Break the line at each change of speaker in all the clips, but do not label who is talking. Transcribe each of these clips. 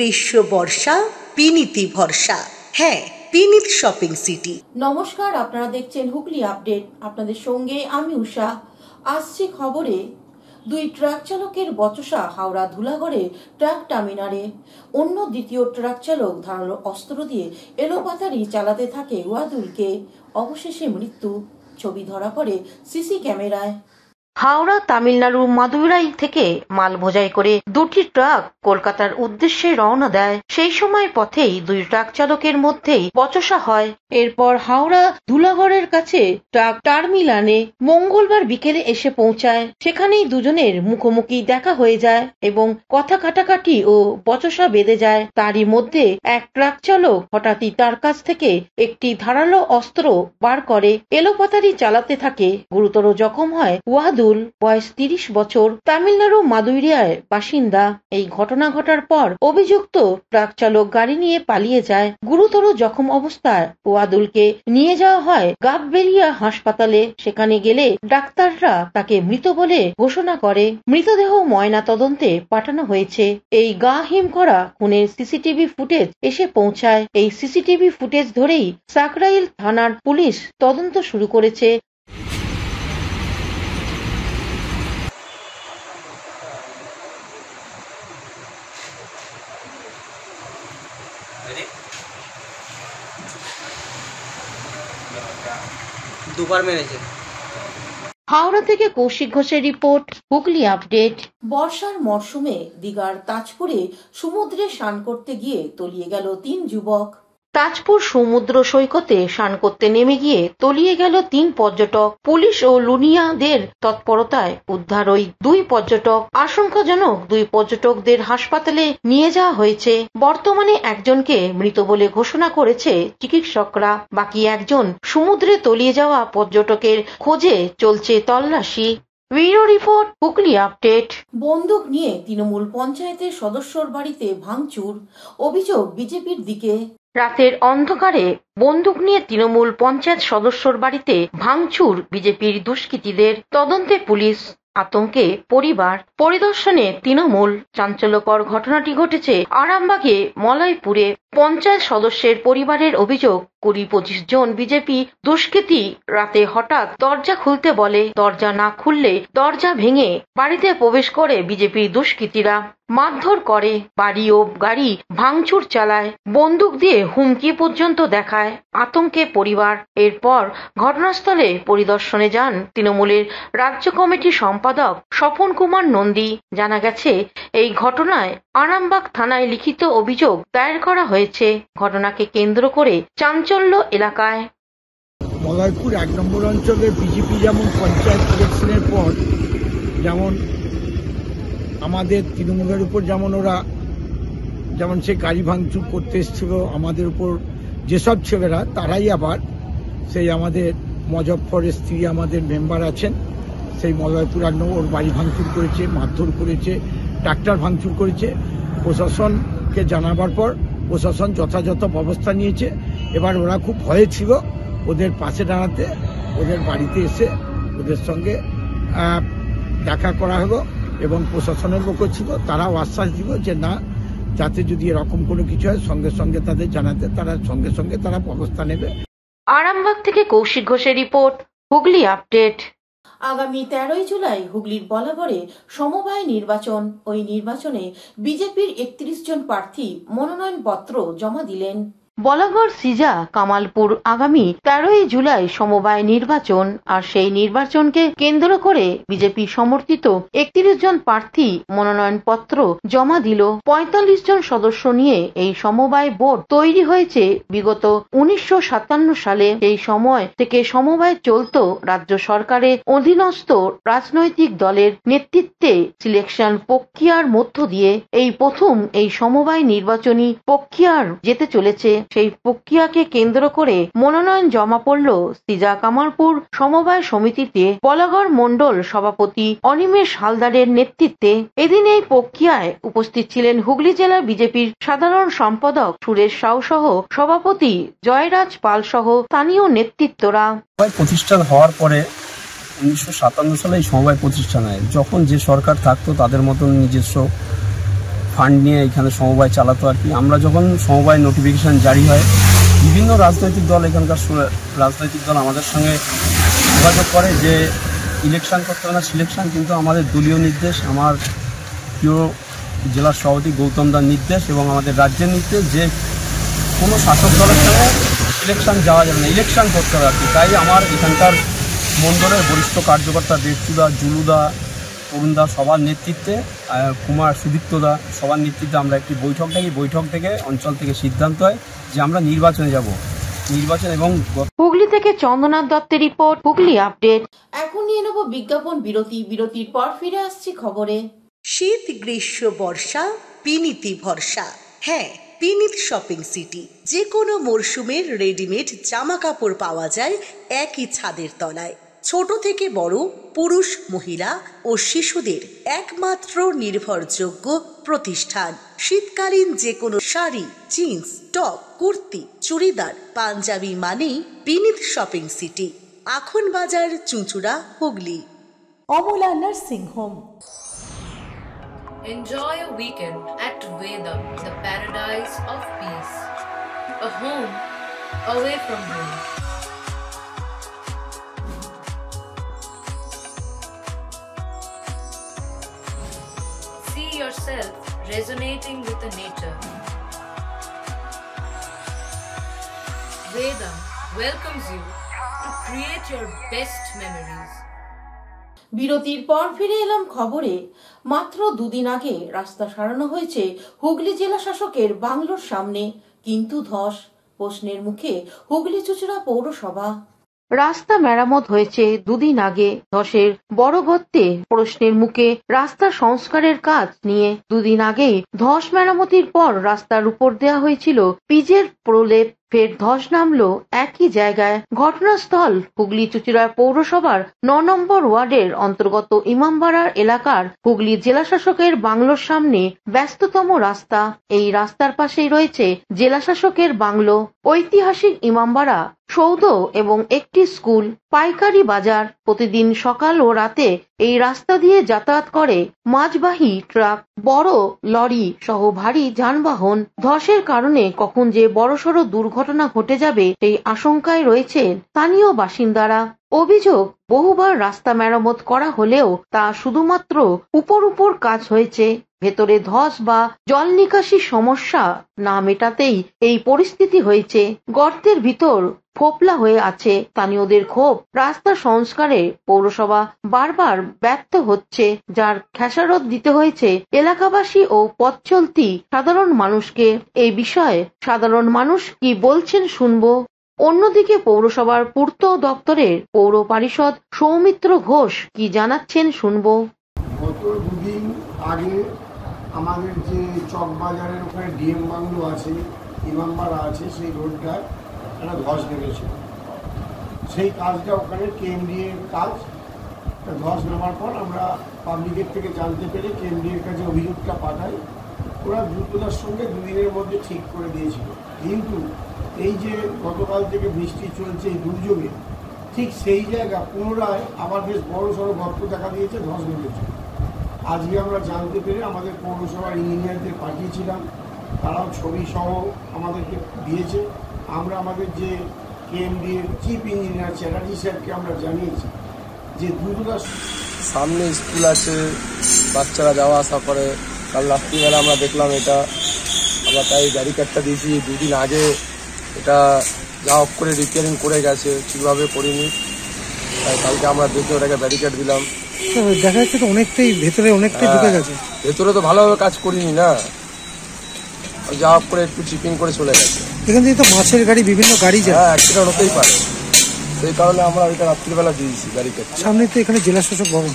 গ্রীষ্ম বর্ষা বিনীতি ভরসা। হ্যাঁ, বিনীত শপিং সিটি।
নমস্কার, আপনারা দেখছেন হুগলি আপডেট। আপনাদের সঙ্গে আমি উষা। আসছি খবরে, দুই ট্রাক চালকের বচসা হাওড়া ধুলাগড়ে ট্রাক টার্মিনালে। অন্য দ্বিতীয় ট্রাক চালক ধারালো অস্ত্র দিয়ে এলোপাতাড়ি চালাতে থাকে ওয়াদুলকে। অবশেষে মৃত্যু। ছবি ধরা পড়ে সিসি ক্যামেরায়। হাওড়া তামিলনাড়ুর মাদুরাই থেকে মাল বোঝাই করে দুটি ট্রাক কলকাতার উদ্দেশ্যে রওনা দেয়। সেই সময় পথেই দুই ট্রাক চালকের মধ্যেই বচসা হয়। এরপর হাওড়া ধুলাগড়ের কাছে ট্রাক টার্মিনালে মঙ্গলবার বিকেলে এসে পৌঁছায়। সেখানেই দুজনের মুখোমুখি দেখা হয়ে যায় এবং কথা কাটাকাটি ও বচসা বেঁধে যায়। তারই মধ্যে এক ট্রাক চালক হঠাৎই তার কাছ থেকে একটি ধারালো অস্ত্র বার করে এলোপাতাড়ি চালাতে থাকে। গুরুতর জখম হয় ওয়াদুল, বয়স 30 বছর, তামিলনাড়ু মাদুরাইয়ের বাসিন্দা। এই ঘটনা ঘটার পর অভিযুক্ত ট্রাক চালক গাড়ি নিয়ে পালিয়ে যায়। গুরুতর জখম অবস্থায় ওয়াদুলকে নিয়ে যাওয়া হয় গাববেরিয়া হাসপাতালে। সেখানে গেলে ডাক্তাররা তাকে মৃত বলে ঘোষণা করে। মৃতদেহ ময়না তদন্তে পাঠানো হয়েছে। এই গা হিম করা খুনের সিসিটিভি ফুটেজ এসে পৌঁছায়। এই সিসিটিভি ফুটেজ ধরেই সাকরাইল থানার পুলিশ তদন্ত শুরু করেছে।
দুবার মেরেছে।
হাওড়া থেকে কৌশিক ঘোষের রিপোর্ট, হুগলি আপডেট। বর্ষার মরশুমে দীঘার তাজপুরে সমুদ্রে স্নান করতে গিয়ে তলিয়ে গেল 3 যুবক। তাজপুর সমুদ্র সৈকতে স্নান করতে নেমে গিয়ে তলিয়ে গেল 3 পর্যটক। পুলিশ ও লুনিয়াদের তৎপরতায় উদ্ধার ওই 2 পর্যটক। আশঙ্কাজনক 2 পর্যটকদের হাসপাতালে নিয়ে যাওয়া হয়েছে। বর্তমানে একজনকে মৃত বলে ঘোষণা করেছে চিকিৎসকরা। বাকি একজন সমুদ্রে তলিয়ে যাওয়া পর্যটকের খোঁজে চলছে তল্লাশি। Bureau report, Hooghly update. বন্দুক নিয়ে তৃণমূল পঞ্চায়েতের সদস্যর বাড়িতে ভাঙচুর, অভিযোগ বিজেপির দিকে। রাতের অন্ধকারে বন্দুক নিয়ে তৃণমূল পঞ্চায়েত সদস্যর বাড়িতে ভাঙচুর বিজেপির দুষ্কৃতীদের। তদন্তে পুলিশ, আতঙ্কে পরিবার। পরিদর্শনে তৃণমূল। চাঞ্চল্যকর ঘটনাটি ঘটেছে আরামবাগে মলয়পুরে। পঞ্চায়েত সদস্যের পরিবারের অভিযোগ, 20-25 জন বিজেপি দুষ্কৃতী রাতে হঠাৎ দরজা খুলতে বলে। দরজা না খুললে দরজা ভেঙে বাড়িতে প্রবেশ করে বিজেপি দুষ্কৃতীরা। মারধর করে, বাড়ি ও গাড়ি ভাঙচুর চালায়, বন্দুক দিয়ে হুমকি পর্যন্ত দেখায়। আতঙ্কে পরিবার। এরপর ঘটনাস্থলে পরিদর্শনে যান তৃণমূলের রাজ্য কমিটির সম্পাদক স্বপন কুমার নন্দী। জানা গেছে, এই ঘটনায় আরামবাগ থানায় লিখিত অভিযোগ দায়ের করা হয়েছে। ঘটনাকে কেন্দ্র করে চাঞ্চল্য এলাকায়।
মলয়পুর 1 নম্বর অঞ্চলে বিজেপি যেমন পঞ্চায়েত ইলেকশনের পর যেমন আমাদের তৃণমূলের উপর যেমন সে গাড়ি ভাঙচুর করতে এসেছিল আমাদের উপর, যেসব ছেলেরা তারাই আবার সেই আমাদের মজফরের স্ত্রী আমাদের মেম্বার আছেন, সেই মলয়পুর 1 নম্বর ওর বাড়ি ভাঙচুর করেছে, মারধর করেছে, ট্রাক্টর ভাঙচুর করেছে। প্রশাসনকে জানাবার পর প্রশাসন যথাযথ ব্যবস্থা নিয়েছে। এবার ওরা খুব ভয়ে ছিল, ওদের পাশে দাঁড়াতে ওদের বাড়িতে এসে ওদের সঙ্গে দেখা করা হলো এবং প্রশাসনের লোকও ছিল, তারাও আশ্বাস দিল যে না, যাতে যদি এরকম কোনো কিছু হয় সঙ্গে সঙ্গে তাদের জানাতে, তারা সঙ্গে সঙ্গে তারা ব্যবস্থা নেবে।
আরামবাগ থেকে কৌশিক ঘোষের রিপোর্ট, হুগলি আপডেট। আগামী 13ই জুলাই হুগলির বলাগড়ে সমবায় নির্বাচন। ওই নির্বাচনে বিজেপির 31 জন প্রার্থী মনোনয়নপত্র জমা দিলেন। বলাগড় সিজা কামালপুর আগামী 13ই জুলাই সমবায় নির্বাচন। আর সেই নির্বাচনকে কেন্দ্র করে বিজেপি সমর্থিত 31 জন প্রার্থী মনোনয়নপত্র জমা দিল। 45 জন সদস্য নিয়ে এই সমবায় বোর্ড তৈরি হয়েছে বিগত 1957 সালে। এই সময় থেকে সমবায় চলত রাজ্য সরকারের অধীনস্থ রাজনৈতিক দলের নেতৃত্বে সিলেকশন প্রক্রিয়ার মধ্য দিয়ে। এই প্রথম এই সমবায় নির্বাচনী প্রক্রিয়ার যেতে চলেছে। সেই প্রক্রিয়াকে কেন্দ্র করে মনোনয়ন জমা পড়ল সিজা কামালপুর সমবায় সমিতিতে বলাগড় মণ্ডল সভাপতি অনিমেষ হালদারের নেতৃত্বে। এদিন এই প্রক্রিয়ায় উপস্থিত ছিলেন হুগলি জেলা বিজেপির সাধারণ সম্পাদক সুরেশ সাউ সহ সভাপতি জয়রাজ পাল সহ স্থানীয় নেতৃত্বরা।
প্রতিষ্ঠান হওয়ার পরে 1957 সালে এই সমবায় প্রতিষ্ঠান হয়। যখন যে সরকার থাকতো তাদের মতন নিজস্ব ফান্ড নিয়ে এখানে সমবায় চালাতো আর কি। আমরা যখন সমবায় নোটিফিকেশন জারি হয়, বিভিন্ন রাজনৈতিক দল, এখানকার রাজনৈতিক দল আমাদের সঙ্গে যোগাযোগ করে যে ইলেকশন করতে হবে না, সিলেকশন, কিন্তু আমাদের দলীয় নির্দেশ, আমার প্রিয় জেলার সভাপতি গৌতম দার নির্দেশ এবং আমাদের রাজ্যের নির্দেশ যে কোনো শাসক দলের সঙ্গে ইলেকশন যাওয়া যাবে না, ইলেকশন করতে হবে আর কি। তাই আমার এখানকার মণ্ডলের বরিষ্ঠ কার্যকর্তা দেবচুদা, জুলুদা, তরুণদা সবার নেতৃত্বে, কুমার সুদীপ্তদা সবার নেতৃত্বে আমরা একটি বৈঠক ডাকি। বৈঠক থেকে অঞ্চল থেকে সিদ্ধান্ত হয় যে আমরা নির্বাচনে যাব। নির্বাচন এবং
হুগলি থেকে চন্দ্রনাথ দত্তের রিপোর্ট, হুগলি আপডেট। এখন নিয়ে নেব বিজ্ঞাপন বিরতি। বিরতির পর ফিরে আসছি খবরে।
শীত, গ্রীষ্ম, বর্ষা, পিনিতি ভরসা। হ্যাঁ, পিনিত শপিং সিটি। যে কোনো মরশুমের রেডিমেড জামা কাপড় পাওয়া যায় একই ছাদের তলায়। ছোট থেকে বড়, পুরুষ, মহিলা ও শিশুদের একমাত্র নির্ভরযোগ্য প্রতিষ্ঠান। শীতকালীন যে কোনো শাড়ি, জিন্স, টপ, কুর্তি, চুড়িদার, পাঞ্জাবি মানেই পিনিত শপিং সিটি। আখন বাজার, চুঁচুড়া, Hooghly. Amala nursing home.
Enjoy a weekend at Vedam, the paradise of peace. A home away from home. See yourself resonating with the nature. Vedam welcomes you to create your best memories.
বিরতির পর ফিরে এলাম খবরে। মাত্র দুদিন আগে রাস্তা সারানো হয়েছে হুগলি জেলা শাসকের বাংলোর সামনে, কিন্তু ধস। প্রশ্নের মুখে হুগলি চুঁচুড়া পৌরসভা। রাস্তা মেরামত হয়েছে দুদিন আগে, ধসের বড় গর্তে প্রশ্নের মুখে রাস্তা সংস্কারের কাজ নিয়ে দুদিন আগে ধস মেরামতির পর রাস্তার উপর দেওয়া হয়েছিল পিচের প্রলেপ। ফের ধস নামলো একই জায়গায়। ঘটনাস্থল হুগলি চুঁচুড়া পৌরসভার ৯ নম্বর ওয়ার্ডের অন্তর্গত ইমামবাড়ার এলাকার হুগলি জেলাশাসকের বাংলোর সামনে ব্যস্ততম রাস্তা। এই রাস্তার পাশেই রয়েছে জেলাশাসকের বাংলো, ঐতিহাসিক ইমামবাড়া সৌধ এবং একটি স্কুল, পাইকারি বাজার। প্রতিদিন সকাল ও রাতে এই রাস্তা দিয়ে যাতায়াত করে মাছবাহী ট্রাক, বড় লরি সহ ভারী যানবাহন। ধসের কারণে কখন যে বড়সড় দুর্ঘটনা ঘটে যাবে সেই আশঙ্কায় রয়েছে স্থানীয় বাসিন্দারা। অভিযোগ, বহুবার রাস্তা মেরামত করা হলেও তা শুধুমাত্র উপর কাজ হয়েছে, ভেতরে ধস বা জল নিকাশি সমস্যা না মেটাতেই এই পরিস্থিতি হয়েছে। গর্তের ভিতর ফোপলা হয়ে আছে। স্থানীয়দের ক্ষোভ, রাস্তা সংস্কারে পৌরসভা বারবার ব্যর্থ হচ্ছে, যার খেসারত দিতে হয়েছে এলাকাবাসী ও পথ চলতি সাধারণ মানুষকে। এই বিষয়ে সাধারণ মানুষ কি বলছেন শুনবো। অন্যদিকে পৌরসভার পূর্ত দপ্তরের পৌর পারিষদ সৌমিত্র ঘোষ কি জানাচ্ছেন শুনবো।
গত দুদিন আগে আমাদের যে চকবাজারের ওখানে ডিএম বাংলো আছে, ইমামবাড়া আছে, সেই রোডটা একটা ধস নেমেছিল। সেই কাজটা ওখানে কেএমডিএ এর কাজ। ধস নামার পর আমরা পাবলিকের থেকে জানতে পেরে কেএমডিএ এর কাছে অভিযোগটা পাঠাই। ওরা দ্রুততার সঙ্গে দুদিনের মধ্যে ঠিক করে দিয়েছিল। কিন্তু এই যে গতকাল থেকে বৃষ্টি চলছে, এই দুর্যোগে ঠিক সেই জায়গা পুনরায় আবার বেশ বড় সড়ো গর্ত দেখা দিয়েছে, ধস নেমেছে। আজকে আমরা জানতে পেরে আমাদের পৌরসভার ইঞ্জিনিয়ারদের পাঠিয়েছিলাম, তারাও ছবি সহ আমাদেরকে দিয়েছে। আমরা আমাদের যে কেএমডিএ চিফ ইঞ্জিনিয়ার চ্যাটার্জি স্যারকে আমরা জানিয়েছি যে দ্রুততার
সামনে স্কুল আছে, বাচ্চারা যাওয়া আসা করে। কাল রাত্রিবেলা আমরা দেখলাম এটা, আমরা তাই ব্যারিকেডটা দিয়েছি। দুদিন আগে এটা যা অফ করে রিপেয়ারিং করে গেছে, ঠিকভাবে করিনি, তাই কালকে আমরা দেখে ওটাকে ব্যারিকেড দিলাম।
দেখা যাচ্ছে তো অনেকটাই ভেতরে ঢুকে গেছে।
ভেতরে তো ভালোভাবে কাজ করিনি না, যা অফ করে একটু চিপিং করে চলে গেছে।
এখান থেকে তো মাছের গাড়ি, বিভিন্ন গাড়ি যায়।
হ্যাঁ, অ্যাক্সিডেন্ট হতেই পারে, সেই কারণে আমরা ওইটা রাত্রিবেলা দিয়েছি ব্যারিকেড।
সামনে তো এখানে জেলাশাসক ভবন,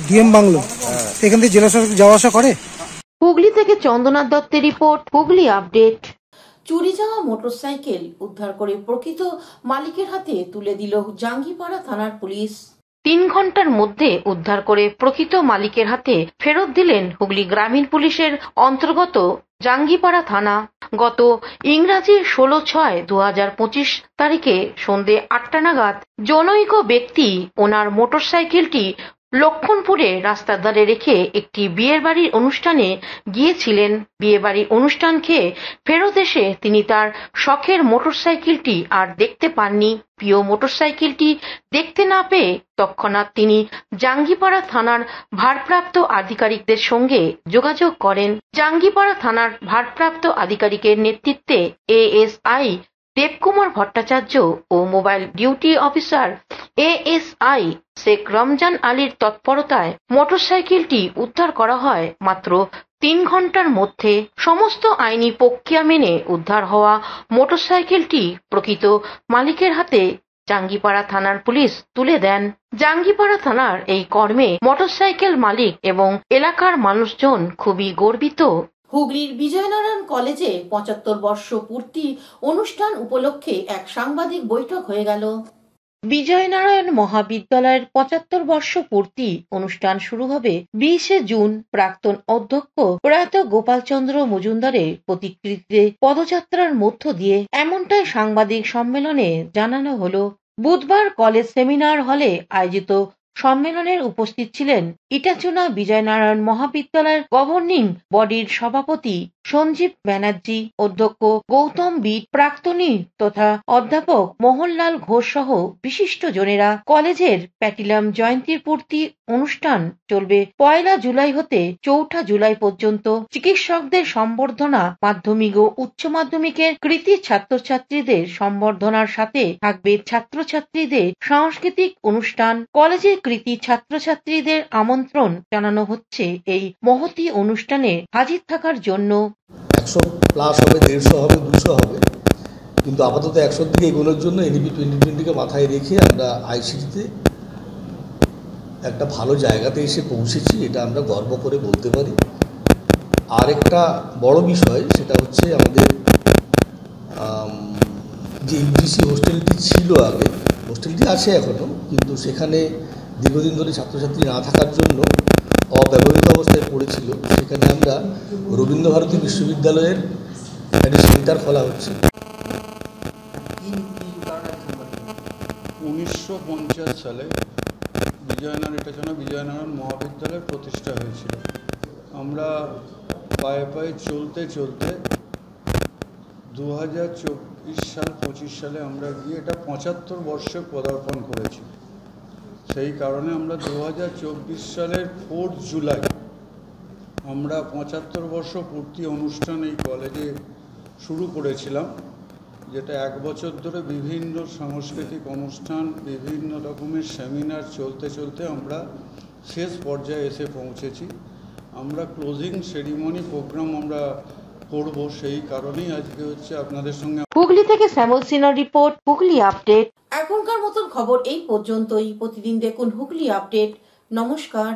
ডিএম বাংলো, এখান থেকে জেলাশাসক যাওয়া আসা করে।
হুগলি থেকে চন্দ্রনাথ দত্তের রিপোর্ট, হুগলি আপডেট। চুরি যাওয়া মোটরসাইকেল উদ্ধার করে প্রকৃত মালিকের হাতে তুলে দিল জাঙ্গিপাড়া থানার পুলিশ। 3 ঘন্টার মধ্যে উদ্ধার করে প্রকৃত মালিকের হাতে ফেরত দিলেন হুগলি গ্রামীণ পুলিশের অন্তর্গত জাঙ্গিপাড়া থানা। গত ইংরাজি 16/6/2025 তারিখে সন্ধে 8টা নাগাদ জনৈক ব্যক্তি ওনার মোটরসাইকেলটি লক্ষণপুরে রাস্তার ধারে রেখে একটি বিয়ের বাড়ির অনুষ্ঠানে গিয়েছিলেন। বিয়ে বাড়ির অনুষ্ঠান খেয়ে ফেরত এসে তিনি তার শখের মোটরসাইকেলটি আর দেখতে পাননি। প্রিয় মোটরসাইকেলটি দেখতে না পেয়ে তৎক্ষণাৎ তিনি জাঙ্গিপাড়া থানার ভারপ্রাপ্ত আধিকারিকদের সঙ্গে যোগাযোগ করেন। জাঙ্গিপাড়া থানার ভারপ্রাপ্ত আধিকারিকের নেতৃত্বে এএসআই দেবকুমার ভট্টাচার্য ও mobile duty officer ASI Sheikh Ramzan আলীর তৎপরতায় মোটরসাইকেলটি উদ্ধার করা হয় মাত্র 3 ঘন্টার মধ্যে। সমস্ত আইনি প্রক্রিয়া মেনে উদ্ধার হওয়া মোটরসাইকেলটি প্রকৃত মালিকের হাতে জাঙ্গিপাড়া থানার পুলিশ তুলে দেন। জাঙ্গিপাড়া থানার এই কর্মে মোটরসাইকেল মালিক এবং এলাকার মানুষজন খুবই গর্বিত। হুগলির বিজয়নারায়ণ কলেজে 75 বর্ষ পূর্তি অনুষ্ঠান উপলক্ষে এক সাংবাদিক বৈঠক হয়ে গেল। বিজয়নারায়ণ মহাবিদ্যালয়ের 75 বর্ষ পূর্তি অনুষ্ঠান শুরু হবে 20 জুন। প্রাক্তন অধ্যক্ষ প্রয়াত গোপালচন্দ্র মজুমদারের প্রতিকৃতিতে পদযাত্রার মধ্য দিয়ে এমনটাই সাংবাদিক সম্মেলনে জানানো হলো। বুধবার কলেজ সেমিনার হলে আয়োজিত সম্মেলনের উপস্থিত ছিলেন ইটাচুনা বিজয়নারায়ণ মহাবিদ্যালয়ের গভর্নিং বডির সভাপতি সঞ্জীব ব্যানার্জি, অধ্যক্ষ গৌতম বিদ, প্রাক্তনী তথা অধ্যাপক মোহনলাল ঘোষ সহ বিশিষ্ট জনেরা। কলেজের প্যাটিলাম জয়ন্তীর পূর্তি অনুষ্ঠান চলবে 1 জুলাই হতে 4 জুলাই পর্যন্ত। চিকিৎসকদের সম্বর্ধনা, মাধ্যমিক ও উচ্চ মাধ্যমিকের কৃতী ছাত্রছাত্রীদের সম্বর্ধনার সাথে থাকবে ছাত্রছাত্রীদের সাংস্কৃতিক অনুষ্ঠান। কলেজের কৃতী ছাত্রছাত্রীদের আমন্ত্রণ জানানো হচ্ছে এই মহতী অনুষ্ঠানে হাজির থাকার জন্য।
100+ হবে, 150 হবে, 200 হবে, কিন্তু আপাতত 100 দিকে এগোনোর জন্য এনইপি 2020-কে মাথায় রেখে আমরা আইসিটিতে একটা ভালো জায়গাতে এসে পৌঁছেছি, এটা আমরা গর্ব করে বলতে পারি। আর একটা বড় বিষয় সেটা হচ্ছে আমাদের যে ইউজিসি হোস্টেলটি ছিল আগে, হোস্টেলটি আছে এখনও, কিন্তু সেখানে দীর্ঘদিন ধরে ছাত্রছাত্রী না থাকার জন্য অব্যবহৃত অবস্থায় পড়েছিল। সেখানে আমরা রবীন্দ্রভারতী বিশ্ববিদ্যালয়ের একটি সেন্টার খোলা হচ্ছে।
1950 সালে বিজয়নারায়ণ মহাবিদ্যালয় প্রতিষ্ঠা হয়েছিল। আমরা পায়ে পায়ে চলতে চলতে 2024-25 সালে আমরা গিয়ে এটা 75 বর্ষে পদার্পণ করেছি। সেই কারণে আমরা 2024 সালের 4 জুলাই আমরা 75 বর্ষ পূর্তি অনুষ্ঠান এই কলেজে শুরু করেছিলাম, যেটা 1 বছর ধরে বিভিন্ন সাংস্কৃতিক অনুষ্ঠান, বিভিন্ন রকমের সেমিনার চলতে চলতে আমরা শেষ পর্যায়ে এসে পৌঁছেছি। আমরা ক্লোজিং সেরিমনি প্রোগ্রাম আমরা করব, সেই কারণেই আজকে হচ্ছে আপনাদের সঙ্গে।
হুগলি থেকে শ্যামল সিনহার রিপোর্ট, হুগলি আপডেট। এখনকার মতন খবর এই পর্যন্তই। প্রতিদিন দেখুন হুগলি আপডেট। নমস্কার।